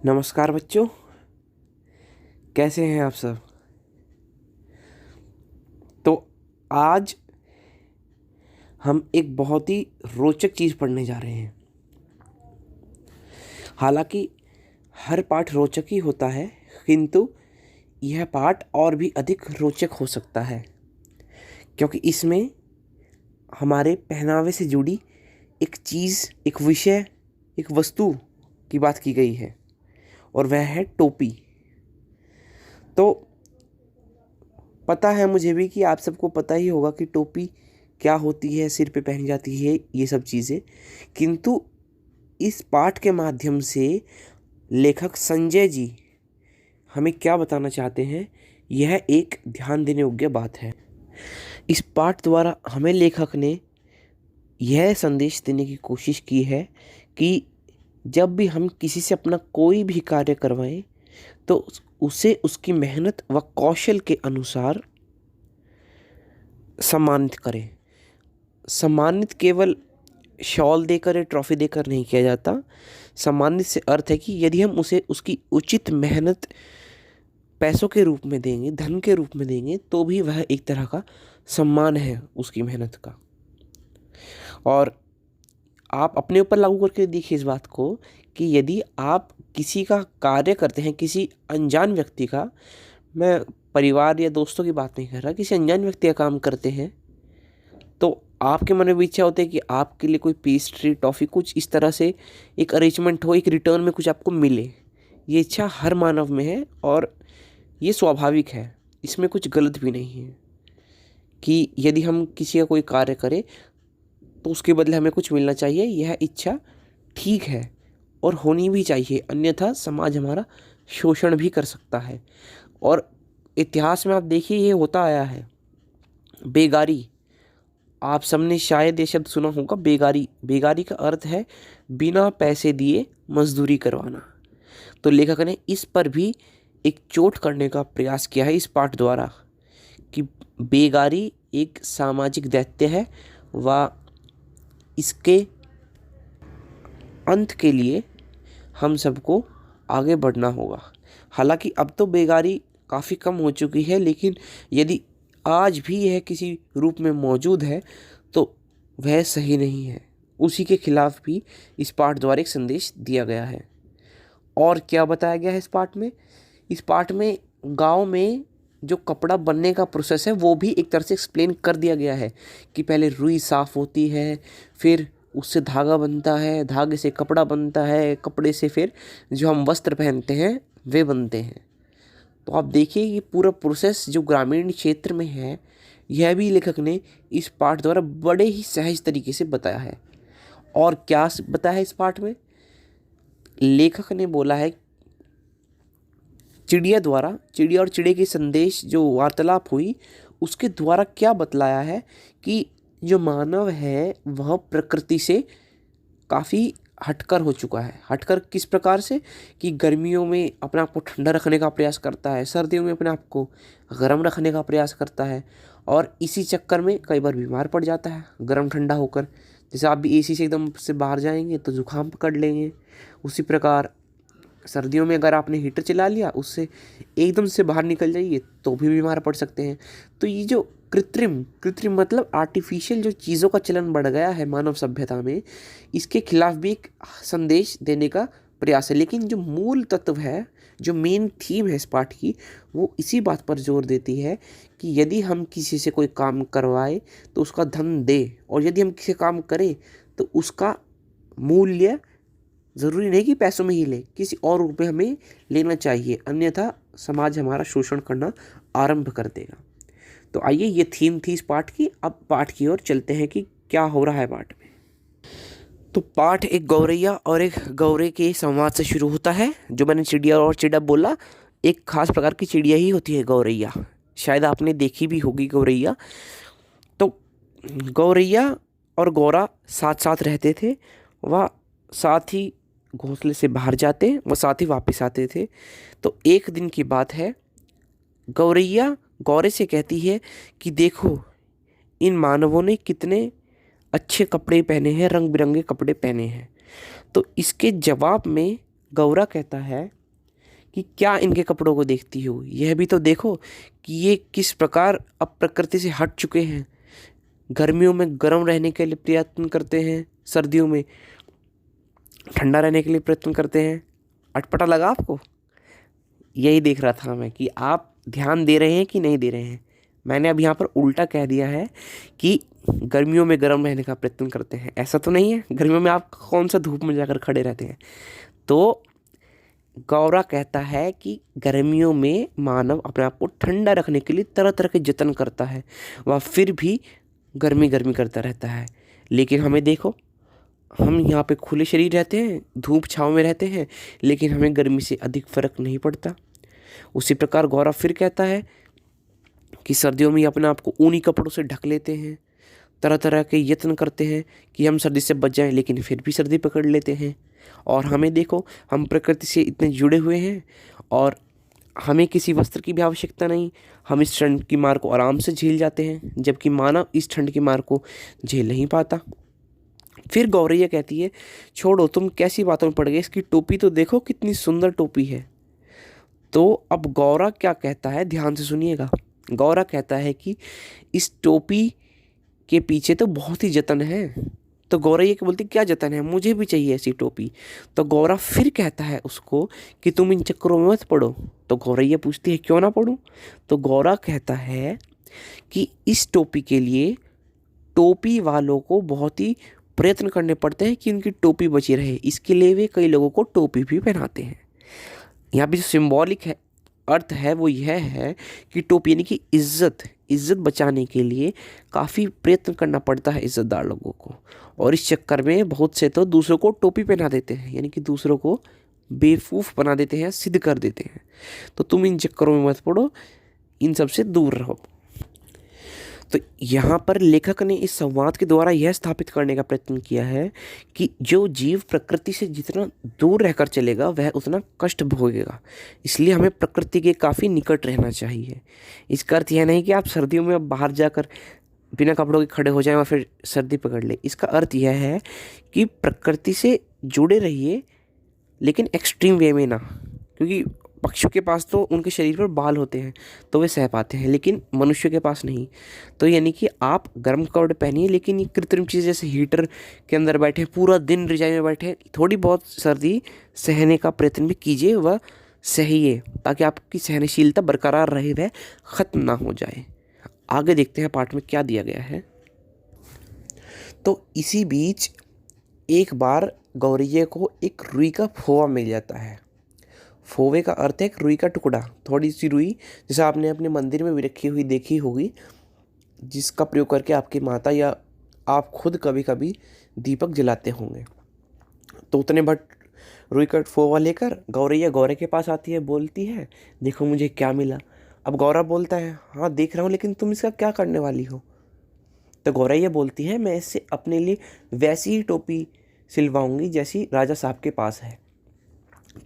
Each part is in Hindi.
नमस्कार बच्चों, कैसे हैं आप सब। तो आज हम एक बहुत ही रोचक चीज़ पढ़ने जा रहे हैं। हालांकि हर पाठ रोचक ही होता है, किंतु यह पाठ और भी अधिक रोचक हो सकता है क्योंकि इसमें हमारे पहनावे से जुड़ी एक चीज़, एक विषय, एक वस्तु की बात की गई है और वह है टोपी। तो पता है मुझे भी कि आप सबको पता ही होगा कि टोपी क्या होती है, सिर पे पहनी जाती है, ये सब चीज़ें। किंतु इस पाठ के माध्यम से लेखक संजय जी हमें क्या बताना चाहते हैं, यह एक ध्यान देने योग्य बात है। इस पाठ द्वारा हमें लेखक ने यह संदेश देने की कोशिश की है कि जब भी हम किसी से अपना कोई भी कार्य करवाएं तो उसे उसकी मेहनत व कौशल के अनुसार सम्मानित करें। सम्मानित केवल शॉल देकर या ट्रॉफी देकर नहीं किया जाता। सम्मानित से अर्थ है कि यदि हम उसे उसकी उचित मेहनत पैसों के रूप में देंगे, धन के रूप में देंगे, तो भी वह एक तरह का सम्मान है उसकी मेहनत का। और आप अपने ऊपर लागू करके देखिए इस बात को कि यदि आप किसी का कार्य करते हैं, किसी अनजान व्यक्ति का, मैं परिवार या दोस्तों की बात नहीं कर रहा, किसी अनजान व्यक्ति का काम करते हैं, तो आपके मन में भी इच्छा होती है कि आपके लिए कोई पेस्ट्री, टॉफ़ी, कुछ इस तरह से एक अरेंजमेंट हो, एक रिटर्न में कुछ आपको मिले। ये इच्छा हर मानव में है और ये स्वाभाविक है, इसमें कुछ गलत भी नहीं है कि यदि हम किसी का कोई कार्य करें तो उसके बदले हमें कुछ मिलना चाहिए। यह इच्छा ठीक है और होनी भी चाहिए, अन्यथा समाज हमारा शोषण भी कर सकता है। और इतिहास में आप देखिए ये होता आया है। बेगारी, आप सबने शायद ये शब्द सुना होगा, बेगारी। बेगारी का अर्थ है बिना पैसे दिए मजदूरी करवाना। तो लेखक ने इस पर भी एक चोट करने का प्रयास किया है इस पाठ द्वारा कि बेगारी एक सामाजिक दैत्य है व इसके अंत के लिए हम सबको आगे बढ़ना होगा। हालांकि अब तो बेगारी काफ़ी कम हो चुकी है, लेकिन यदि आज भी यह किसी रूप में मौजूद है तो वह सही नहीं है। उसी के खिलाफ भी इस पाठ द्वारा एक संदेश दिया गया है। और क्या बताया गया है इस पाठ में? इस पाठ में गांव में जो कपड़ा बनने का प्रोसेस है वो भी एक तरह से एक्सप्लेन कर दिया गया है कि पहले रुई साफ़ होती है, फिर उससे धागा बनता है, धागे से कपड़ा बनता है, कपड़े से फिर जो हम वस्त्र पहनते हैं वे बनते हैं। तो आप देखिए ये पूरा प्रोसेस जो ग्रामीण क्षेत्र में है, यह भी लेखक ने इस पाठ द्वारा बड़े ही सहज तरीके से बताया है। और क्या बताया है इस पाठ में? लेखक ने बोला है चिड़िया द्वारा, चिड़िया और चिड़े के संदेश जो वार्तालाप हुई उसके द्वारा क्या बतलाया है कि जो मानव है वह प्रकृति से काफ़ी हटकर हो चुका है। हटकर किस प्रकार से कि गर्मियों में अपने आप को ठंडा रखने का प्रयास करता है, सर्दियों में अपने आप को गर्म रखने का प्रयास करता है और इसी चक्कर में कई बार बीमार पड़ जाता है गर्म ठंडा होकर। जैसे आप भी एसी से एकदम से बाहर जाएंगे तो जुकाम पकड़ लेंगे, उसी प्रकार सर्दियों में अगर आपने हीटर चला लिया, उससे एकदम से बाहर निकल जाइए तो भी बीमार पड़ सकते हैं। तो ये जो कृत्रिम कृत्रिम मतलब आर्टिफिशियल जो चीज़ों का चलन बढ़ गया है मानव सभ्यता में, इसके खिलाफ भी एक संदेश देने का प्रयास है। लेकिन जो मूल तत्व है, जो मेन थीम है इस पाठ की, वो इसी बात पर जोर देती है कि यदि हम किसी से कोई काम करवाए तो उसका धन दे, और यदि हम किसी काम करें तो उसका मूल्य ज़रूरी नहीं कि पैसों में ही ले, किसी और रूप में हमें लेना चाहिए, अन्यथा समाज हमारा शोषण करना आरंभ कर देगा। तो आइए, ये थीम थी इस पाठ की। अब पाठ की ओर चलते हैं कि क्या हो रहा है पाठ में। तो पाठ एक गौरैया और एक गौरे के संवाद से शुरू होता है। जो मैंने चिड़िया और चिड़ा बोला, एक खास प्रकार की चिड़िया ही होती है गौरैया, शायद आपने देखी भी होगी गौरैया। तो गौरैया और गौरा साथ साथ रहते थे, वह साथ ही घोंसले से बाहर जाते, वह साथ ही वापस आते थे। तो एक दिन की बात है, गौरैया गौरे से कहती है कि देखो इन मानवों ने कितने अच्छे कपड़े पहने हैं, रंग बिरंगे कपड़े पहने हैं। तो इसके जवाब में गौरा कहता है कि क्या इनके कपड़ों को देखती हो, यह भी तो देखो कि ये किस प्रकार अब प्रकृति से हट चुके हैं। गर्मियों में गर्म रहने के लिए प्रयत्न करते हैं, सर्दियों में ठंडा रहने के लिए प्रयत्न करते हैं। अटपटा लगा आपको? यही देख रहा था मैं कि आप ध्यान दे रहे हैं कि नहीं दे रहे हैं। मैंने अब यहाँ पर उल्टा कह दिया है कि गर्मियों में गर्म रहने का प्रयत्न करते हैं। ऐसा तो नहीं है, गर्मियों में आप कौन सा धूप में जाकर खड़े रहते हैं। तो गौरा कहता है कि गर्मियों में मानव अपने आप को ठंडा रखने के लिए तरह तरह के जतन करता है, वह फिर भी गर्मी गर्मी करता रहता है। लेकिन हमें देखो, हम यहाँ पे खुले शरीर रहते हैं, धूप छाँव में रहते हैं, लेकिन हमें गर्मी से अधिक फर्क नहीं पड़ता। उसी प्रकार गौरा फिर कहता है कि सर्दियों में अपने आप को ऊनी कपड़ों से ढक लेते हैं, तरह तरह के यत्न करते हैं कि हम सर्दी से बच जाएं, लेकिन फिर भी सर्दी पकड़ लेते हैं। और हमें देखो, हम प्रकृति से इतने जुड़े हुए हैं और हमें किसी वस्त्र की भी आवश्यकता नहीं। हम इस ठंड की मार को आराम से झेल जाते हैं, जबकि मानव इस ठंड की मार को झेल नहीं पाता। फिर गौरैया कहती है, छोड़ो, तुम कैसी बातों में पड़ गए, इसकी टोपी तो देखो कितनी सुंदर टोपी है। तो अब गौरा क्या कहता है, ध्यान से सुनिएगा। गौरा कहता है कि इस टोपी के पीछे तो बहुत ही जतन है। तो गौरैया क्या बोलती, क्या जतन है, मुझे भी चाहिए ऐसी टोपी। तो गौरा फिर कहता है उसको कि तुम इन चक्करों में मत पड़ो। तो गौरैया पूछती है, क्यों ना पड़ूं? तो गौरा कहता है कि इस टोपी के लिए टोपी वालों को बहुत ही प्रयत्न करने पड़ते हैं कि उनकी टोपी बची रहे। इसके लिए वे कई लोगों को टोपी भी पहनाते हैं। यहाँ पे जो सिंबॉलिक है अर्थ है वो यह है कि टोपी यानी कि इज्जत बचाने के लिए काफ़ी प्रयत्न करना पड़ता है इज्जतदार लोगों को। और इस चक्कर में बहुत से तो दूसरों को टोपी पहना देते हैं, यानी कि दूसरों को बेवकूफ़ बना देते हैं, सिद्ध कर देते हैं। तो तुम इन चक्करों में मत पड़ो, इन सब से दूर रहो। तो यहाँ पर लेखक ने इस संवाद के द्वारा यह स्थापित करने का प्रयत्न किया है कि जो जीव प्रकृति से जितना दूर रहकर चलेगा वह उतना कष्ट भोगेगा। इसलिए हमें प्रकृति के काफ़ी निकट रहना चाहिए। इसका अर्थ यह नहीं कि आप सर्दियों में बाहर जाकर बिना कपड़ों के खड़े हो जाएं और फिर सर्दी पकड़ ले। इसका अर्थ यह है कि प्रकृति से जुड़े रहिए, लेकिन एक्सट्रीम वे में ना, क्योंकि पक्षियों के पास तो उनके शरीर पर बाल होते हैं तो वे सह पाते हैं, लेकिन मनुष्य के पास नहीं। तो यानी कि आप गर्म कपड़े पहनिए, लेकिन ये कृत्रिम चीज़ जैसे हीटर के अंदर बैठे पूरा दिन रजाई में बैठे, थोड़ी बहुत सर्दी सहने का प्रयत्न भी कीजिए, वह सहिए, ताकि आपकी सहनशीलता बरकरार रहे, वह ख़त्म ना हो जाए। आगे देखते हैं पाठ में क्या दिया गया है। तो इसी बीच एक बार गौरैया को एक रुई का फोवा मिल जाता है। फोवे का अर्थ है एक रुई का टुकड़ा, थोड़ी सी रुई, जैसे आपने अपने मंदिर में भी रखी हुई देखी होगी, जिसका प्रयोग करके आपकी माता या आप खुद कभी कभी दीपक जलाते होंगे। तो उतने भर रुई का फोवा लेकर गौरैया गौरे के पास आती है, बोलती है, देखो मुझे क्या मिला। अब गौरा बोलता है, हाँ देख रहा हूँ, लेकिन तुम इसका क्या करने वाली हो? तो गौरैया बोलती है, मैं इससे अपने लिए वैसी ही टोपी सिलवाऊंगी जैसी राजा साहब के पास है।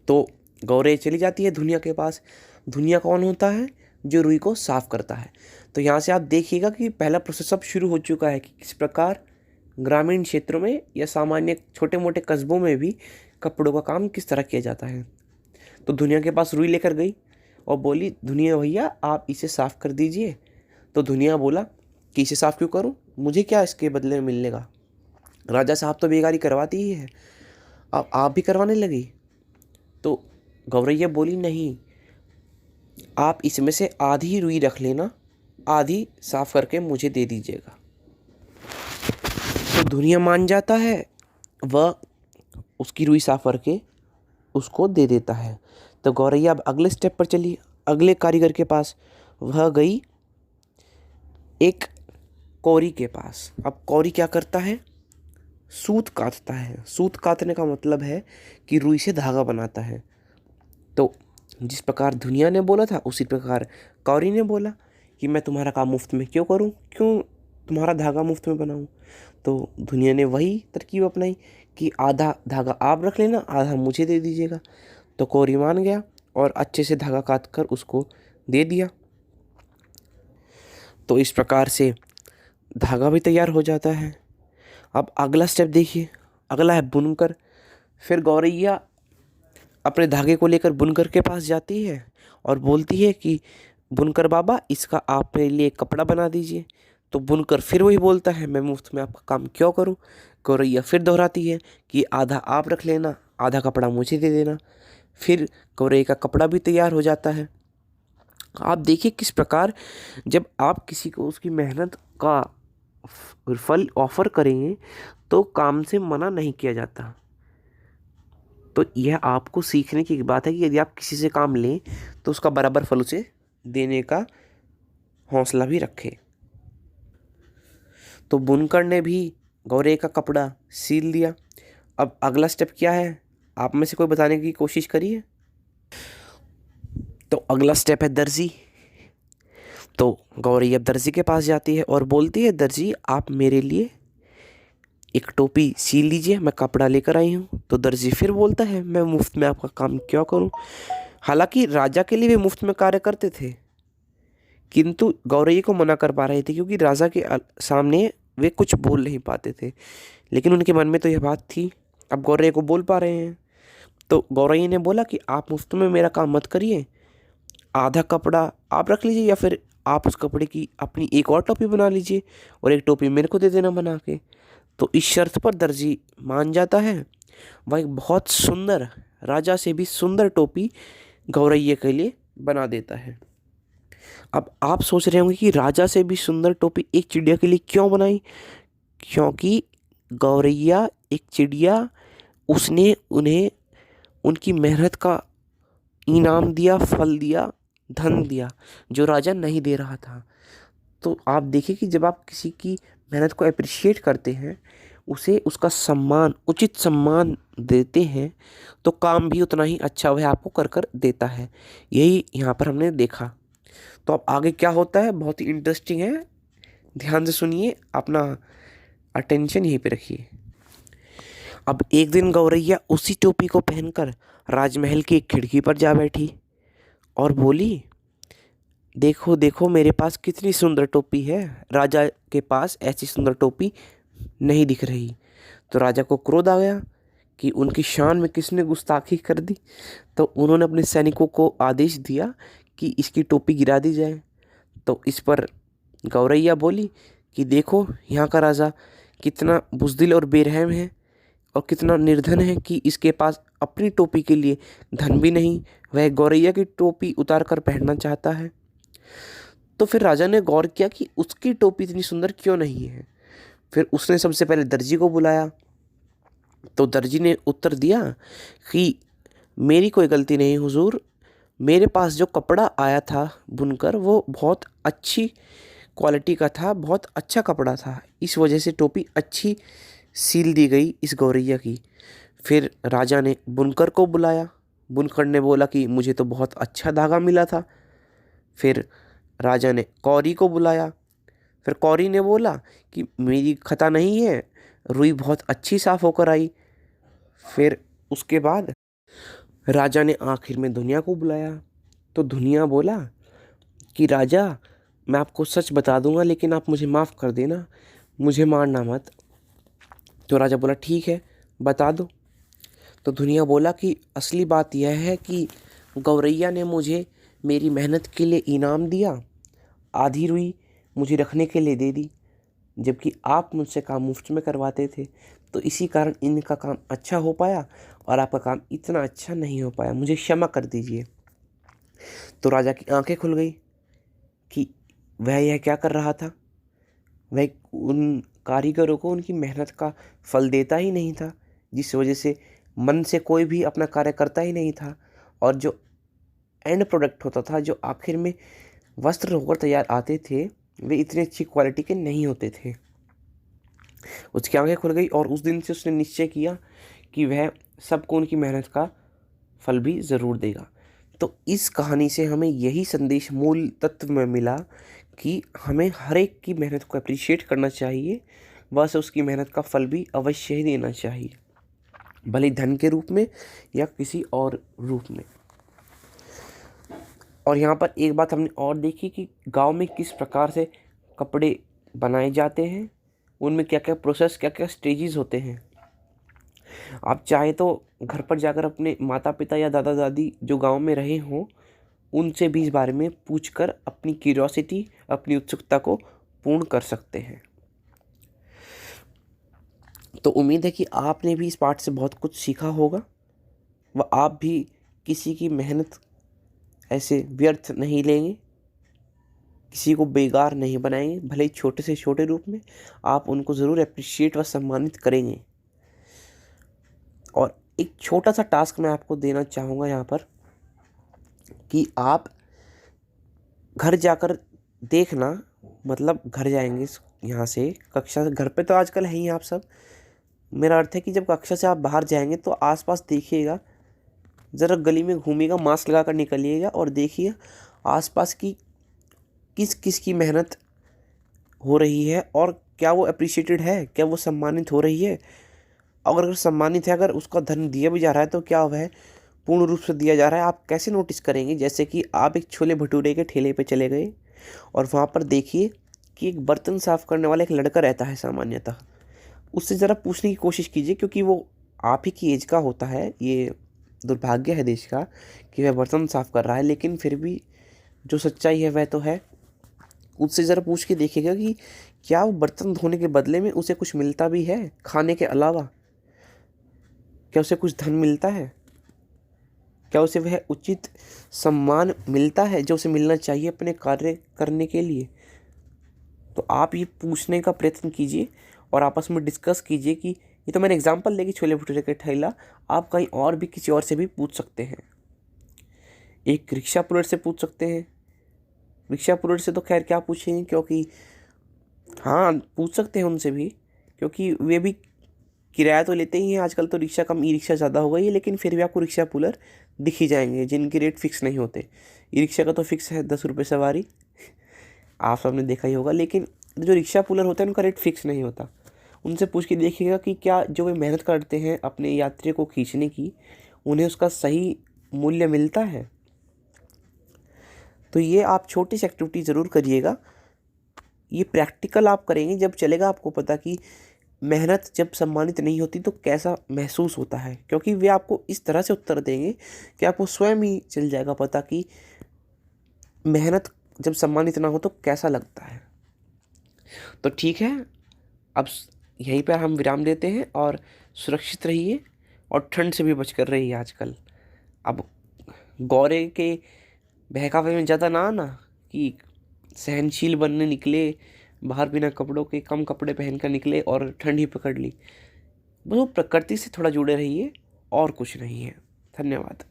तो गौरैया चली जाती है धुनिया के पास। धुनिया कौन होता है? जो रुई को साफ करता है। तो यहाँ से आप देखिएगा कि पहला प्रोसेस अब शुरू हो चुका है कि किस प्रकार ग्रामीण क्षेत्रों में या सामान्य छोटे मोटे कस्बों में भी कपड़ों का काम किस तरह किया जाता है। तो धुनिया के पास रुई लेकर गई और बोली, धुनिया भैया आप इसे साफ़ कर दीजिए। तो धुनिया बोला कि इसे साफ़ क्यों करूँ, मुझे क्या इसके बदले में मिलने का, राजा साहब तो बेगारी करवाती ही है, अब आप भी करवाने लगी। तो गौरैया बोली, नहीं, आप इसमें से आधी रुई रख लेना, आधी साफ करके मुझे दे दीजिएगा। तो धुनिया मान जाता है, वह उसकी रुई साफ करके उसको दे देता है। तो गौरैया अब अगले स्टेप पर चली, अगले कारीगर के पास। वह गई एक कौरी के पास। अब कौरी क्या करता है? सूत कातता है। सूत कातने का मतलब है कि रुई से धागा बनाता है। तो जिस प्रकार धुनिया ने बोला था उसी प्रकार कौरी ने बोला कि मैं तुम्हारा काम मुफ्त में क्यों करूं, क्यों तुम्हारा धागा मुफ्त में बनाऊं। तो धुनिया ने वही तरकीब अपनाई कि आधा धागा आप रख लेना, आधा मुझे दे दीजिएगा। तो कौरी मान गया और अच्छे से धागा काट कर उसको दे दिया। तो इस प्रकार से धागा भी तैयार हो जाता है। अब अगला स्टेप देखिए, अगला है बुनकर। फिर गौरैया अपने धागे को लेकर बुनकर के पास जाती है और बोलती है कि बुनकर बाबा, इसका आप मेरे लिए कपड़ा बना दीजिए। तो बुनकर फिर वही बोलता है, मैं मुफ्त में आपका काम क्यों करूं। गौरैया फिर दोहराती है कि आधा आप रख लेना, आधा कपड़ा मुझे दे देना। फिर गौरैया का कपड़ा भी तैयार हो जाता है। आप देखिए किस प्रकार जब आप किसी को उसकी मेहनत का फल ऑफर करेंगे तो काम से मना नहीं किया जाता। तो यह आपको सीखने की बात है कि यदि आप किसी से काम लें तो उसका बराबर फल उसे देने का हौसला भी रखें। तो बुनकर ने भी गौरैया का कपड़ा सील दिया। अब अगला स्टेप क्या है, आप में से कोई बताने की कोशिश करिए। तो अगला स्टेप है दर्जी। तो गौरैया दर्जी के पास जाती है और बोलती है, दर्जी आप मेरे लिए एक टोपी सील लीजिए, मैं कपड़ा लेकर आई हूँ। तो दर्जी फिर बोलता है, मैं मुफ्त में आपका काम क्यों करूँ। हालांकि राजा के लिए भी मुफ्त में कार्य करते थे, किंतु गौरैया को मना कर पा रहे थे क्योंकि राजा के सामने वे कुछ बोल नहीं पाते थे। लेकिन उनके मन में तो यह बात थी, अब गौरैया को बोल पा रहे हैं। तो गौरैया ने बोला कि आप मुफ्त में मेरा काम मत करिए, आधा कपड़ा आप रख लीजिए या फिर आप उस कपड़े की अपनी एक और टोपी बना लीजिए और एक टोपी मेरे को दे देना बना के। तो इस शर्त पर दर्जी मान जाता है। वह एक बहुत सुंदर, राजा से भी सुंदर टोपी गौरैया के लिए बना देता है। अब आप सोच रहे होंगे कि राजा से भी सुंदर टोपी एक चिड़िया के लिए क्यों बनाई। क्योंकि गौरैया एक चिड़िया, उसने उन्हें उनकी मेहनत का इनाम दिया, फल दिया, धन दिया, जो राजा नहीं दे रहा था। तो आप देखिए कि जब आप किसी की मेहनत को अप्रिशिएट करते हैं, उसे उसका सम्मान, उचित सम्मान देते हैं, तो काम भी उतना ही अच्छा वह आपको कर कर देता है। यही यहाँ पर हमने देखा। तो अब आगे क्या होता है, बहुत ही इंटरेस्टिंग है, ध्यान से सुनिए, अपना अटेंशन यहीं पे रखिए। अब एक दिन गौरैया उसी टोपी को पहनकर राजमहल की एक खिड़की पर जा बैठी और बोली, देखो देखो मेरे पास कितनी सुंदर टोपी है, राजा के पास ऐसी सुंदर टोपी नहीं दिख रही। तो राजा को क्रोध आ गया कि उनकी शान में किसने गुस्ताखी कर दी। तो उन्होंने अपने सैनिकों को आदेश दिया कि इसकी टोपी गिरा दी जाए। तो इस पर गौरैया बोली कि देखो यहाँ का राजा कितना बुज़दिल और बेरहम है और कितना निर्धन है कि इसके पास अपनी टोपी के लिए धन भी नहीं, वह गौरैया की टोपी उतार कर पहनना चाहता है। तो फिर राजा ने गौर किया कि उसकी टोपी इतनी सुंदर क्यों नहीं है। फिर उसने सबसे पहले दर्जी को बुलाया। तो दर्जी ने उत्तर दिया कि मेरी कोई गलती नहीं हुजूर, मेरे पास जो कपड़ा आया था बुनकर वो बहुत अच्छी क्वालिटी का था, बहुत अच्छा कपड़ा था, इस वजह से टोपी अच्छी सील दी गई इस गौरैया की। फिर राजा ने बुनकर को बुलाया। बुनकर ने बोला कि मुझे तो बहुत अच्छा धागा मिला था। फिर राजा ने कौरी को बुलाया। फिर कौरी ने बोला कि मेरी खता नहीं है, रुई बहुत अच्छी साफ होकर आई। फिर उसके बाद राजा ने आखिर में दुनिया को बुलाया। तो दुनिया बोला कि राजा, मैं आपको सच बता दूंगा लेकिन आप मुझे माफ़ कर देना, मुझे मारना मत। तो राजा बोला ठीक है, बता दो। तो दुनिया बोला कि असली बात यह है कि गौरैया ने मुझे मेरी मेहनत के लिए इनाम दिया, आधी रुई मुझे रखने के लिए दे दी, जबकि आप मुझसे काम मुफ्त में करवाते थे। तो इसी कारण इनका काम अच्छा हो पाया और आपका काम इतना अच्छा नहीं हो पाया, मुझे क्षमा कर दीजिए। तो राजा की आंखें खुल गई कि वह यह क्या कर रहा था। वह उन कारीगरों को उनकी मेहनत का फल देता ही नहीं था, जिस वजह से मन से कोई भी अपना कार्य करता ही नहीं था, और जो एंड प्रोडक्ट होता था, जो आखिर में वस्त्र होकर तैयार आते थे, वे इतनी अच्छी क्वालिटी के नहीं होते थे। उसकी आंखें खुल गई और उस दिन से उसने निश्चय किया कि वह सबको उनकी मेहनत का फल भी ज़रूर देगा। तो इस कहानी से हमें यही संदेश मूल तत्व में मिला कि हमें हर एक की मेहनत को अप्रिशिएट करना चाहिए, वह से उसकी मेहनत का फल भी अवश्य ही देना चाहिए, भले धन के रूप में या किसी और रूप में। और यहाँ पर एक बात हमने और देखी कि गांव में किस प्रकार से कपड़े बनाए जाते हैं, उनमें क्या क्या प्रोसेस, क्या क्या स्टेजेस होते हैं। आप चाहे तो घर पर जाकर अपने माता पिता या दादा दादी जो गांव में रहे हों उनसे भी इस बारे में पूछकर अपनी क्यूरियोसिटी, अपनी उत्सुकता को पूर्ण कर सकते हैं। तो उम्मीद है कि आपने भी इस पाठ से बहुत कुछ सीखा होगा व आप भी किसी की मेहनत ऐसे व्यर्थ नहीं लेंगे, किसी को बेकार नहीं बनाएंगे। भले ही छोटे से छोटे रूप में आप उनको ज़रूर अप्रिशिएट व सम्मानित करेंगे। और एक छोटा सा टास्क मैं आपको देना चाहूँगा यहाँ पर कि आप घर जाकर देखना, मतलब घर जाएंगे यहाँ से कक्षा से, घर पे तो आजकल है ही आप सब, मेरा अर्थ है कि जब कक्षा से आप बाहर जाएंगे तो आसपास देखिएगा, ज़रा गली में घूमिएगा, मास्क लगा कर निकलिएगा और देखिए आसपास की किस किस की मेहनत हो रही है और क्या वो अप्रिशिएटेड है, क्या वो सम्मानित हो रही है। अगर सम्मानित है, अगर उसका धन दिया भी जा रहा है तो क्या वह पूर्ण रूप से दिया जा रहा है, आप कैसे नोटिस करेंगे। जैसे कि आप एक छोले भटूरे के ठेले पे चले गए और वहाँ पर देखिए कि एक बर्तन साफ़ करने वाला एक लड़का रहता है सामान्यतः, उससे ज़रा पूछने की कोशिश कीजिए, क्योंकि वो आप ही की एज का होता है। ये दुर्भाग्य है देश का कि वह बर्तन साफ़ कर रहा है, लेकिन फिर भी जो सच्चाई है वह तो है। उससे ज़रा पूछ के देखिएगा कि क्या वो बर्तन धोने के बदले में उसे कुछ मिलता भी है खाने के अलावा, क्या उसे कुछ धन मिलता है, क्या उसे वह उचित सम्मान मिलता है जो उसे मिलना चाहिए अपने कार्य करने के लिए। तो आप ये पूछने का प्रयत्न कीजिए और आपस में डिस्कस कीजिए कि ये तो मैंने एग्जांपल लेके छोले भटूरे का ठेला, आप कहीं और भी किसी और से भी पूछ सकते हैं। एक रिक्शा पुलिस से पूछ सकते हैं। रिक्शा पुलिस से तो खैर क्या पूछेंगे, क्योंकि हाँ पूछ सकते हैं उनसे भी, क्योंकि वे भी किराया तो लेते ही हैं। आजकल तो रिक्शा कम, ई रिक्शा ज़्यादा हो गई है, लेकिन फिर भी आपको रिक्शा पुलर दिख ही जाएंगे जिनके रेट फिक्स नहीं होते। ई रिक्शा का तो फिक्स है 10 रुपये सवारी, आप सबने देखा ही होगा, लेकिन जो रिक्शा पुलर होता है उनका रेट फिक्स नहीं होता। उनसे पूछ के देखिएगा कि क्या जो वे मेहनत करते हैं अपने यात्री को खींचने की, उन्हें उसका सही मूल्य मिलता है। तो ये आप छोटी सी एक्टिविटी ज़रूर करिएगा। ये प्रैक्टिकल आप करेंगे जब चलेगा आपको पता कि मेहनत जब सम्मानित नहीं होती तो कैसा महसूस होता है, क्योंकि वे आपको इस तरह से उत्तर देंगे कि आपको स्वयं ही चल जाएगा पता कि मेहनत जब सम्मानित ना हो तो कैसा लगता है। तो ठीक है, अब यहीं पर हम विराम देते हैं और सुरक्षित रहिए और ठंड से भी बचकर रहिए आजकल। अब गौरे के बहकावे में ज़्यादा ना आना कि सहनशील बनने निकले बाहर बिना कपड़ों के, कम कपड़े पहनकर निकले और ठंड ही पकड़ ली। वो प्रकृति से थोड़ा जुड़े रहिए और कुछ नहीं है। धन्यवाद।